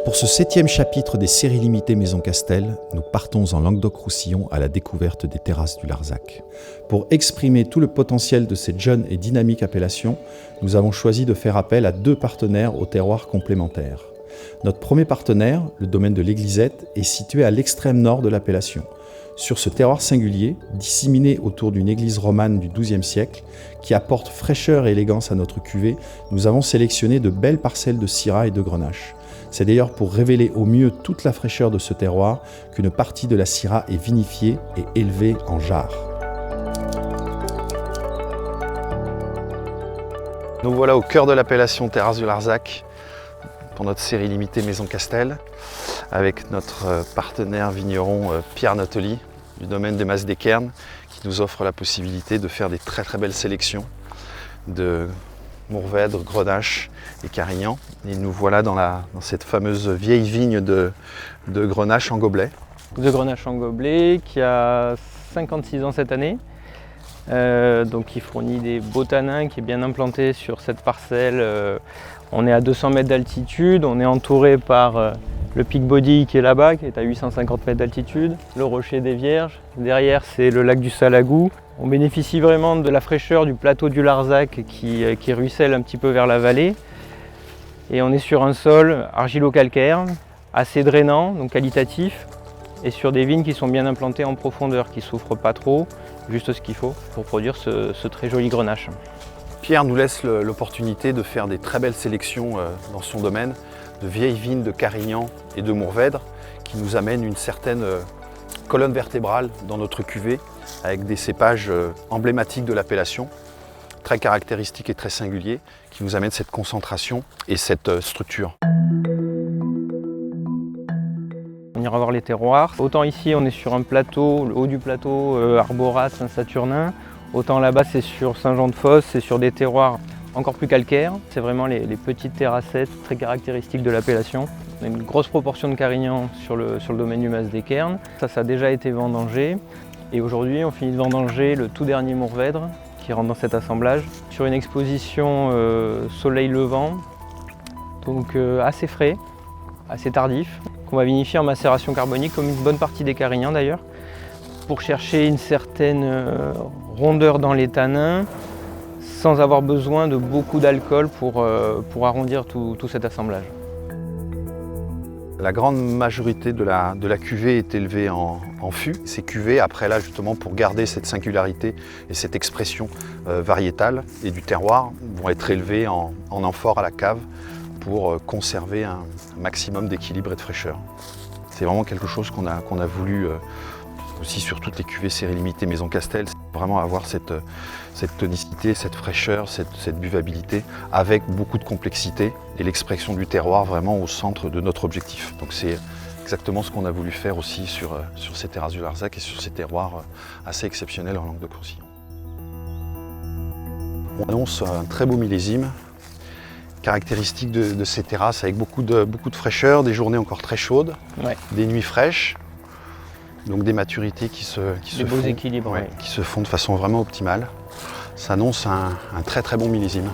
Pour ce 7e chapitre des séries limitées Maison Castel, nous partons en Languedoc-Roussillon à la découverte des terrasses du Larzac. Pour exprimer tout le potentiel de cette jeune et dynamique appellation, nous avons choisi de faire appel à 2 partenaires aux terroirs complémentaires. Notre premier partenaire, le domaine de l'Églisette, est situé à l'extrême nord de l'appellation. Sur ce terroir singulier, disséminé autour d'une église romane du XIIe siècle, qui apporte fraîcheur et élégance à notre cuvée, nous avons sélectionné de belles parcelles de syrah et de grenache. C'est d'ailleurs pour révéler au mieux toute la fraîcheur de ce terroir qu'une partie de la syrah est vinifiée et élevée en jarre. Nous voilà au cœur de l'appellation Terrasse du Larzac pour notre série limitée Maison Castel avec notre partenaire vigneron Pierre Nately du domaine des Mas des Cairns qui nous offre la possibilité de faire des très belles sélections de Mourvèdre, Grenache et Carignan. Et nous voilà dans cette fameuse vieille vigne de Grenache en gobelet. De Grenache en gobelet qui a 56 ans cette année. Donc qui fournit des beaux tanins, qui est bien implanté sur cette parcelle. On est à 200 mètres d'altitude, on est entouré par le Pic Body qui est là-bas, qui est à 850 mètres d'altitude, le Rocher des Vierges. Derrière, c'est le lac du Salagou. On bénéficie vraiment de la fraîcheur du plateau du Larzac qui ruisselle un petit peu vers la vallée. Et on est sur un sol argilo-calcaire, assez drainant, donc qualitatif, et sur des vignes qui sont bien implantées en profondeur, qui ne souffrent pas trop, juste ce qu'il faut pour produire ce très joli grenache. Pierre nous laisse l'opportunité de faire des très belles sélections dans son domaine, de vieilles vignes de Carignan et de Mourvèdre, qui nous amènent une certaine colonne vertébrale dans notre cuvée, avec des cépages emblématiques de l'appellation, très caractéristiques et très singuliers, qui nous amènent cette concentration et cette structure. On ira voir les terroirs. Autant ici on est sur un plateau, le haut du plateau Arborat, Saint-Saturnin, autant là-bas c'est sur Saint-Jean-de-Fosse, c'est sur des terroirs encore plus calcaires. C'est vraiment les petites terrassettes très caractéristiques de l'appellation. On a une grosse proportion de Carignan sur le domaine du Mas des Cairns. Ça a déjà été vendangé. Et aujourd'hui on finit de vendanger le tout dernier Mourvèdre qui rentre dans cet assemblage sur une exposition soleil levant, donc assez frais, assez tardif, qu'on va vinifier en macération carbonique comme une bonne partie des Carignans d'ailleurs, pour chercher une certaine rondeur dans les tanins sans avoir besoin de beaucoup d'alcool pour arrondir tout cet assemblage. La grande majorité de la cuvée est élevée en fût. Ces cuvées, après là justement pour garder cette singularité et cette expression variétale et du terroir, vont être élevées en amphore à la cave pour conserver un maximum d'équilibre et de fraîcheur. C'est vraiment quelque chose qu'on a voulu aussi sur toutes les cuvées série limitée Maison Castel, vraiment avoir cette tonicité, cette fraîcheur, cette buvabilité avec beaucoup de complexité et l'expression du terroir vraiment au centre de notre objectif. Donc c'est exactement ce qu'on a voulu faire aussi sur ces terrasses du Larzac et sur ces terroirs assez exceptionnels en Languedoc-Roussillon. On annonce un très beau millésime, caractéristique de ces terrasses avec beaucoup de fraîcheur, des journées encore très chaudes, ouais. Des nuits fraîches. Donc des maturités qui se font de façon vraiment optimale. Ça annonce un très bon millésime.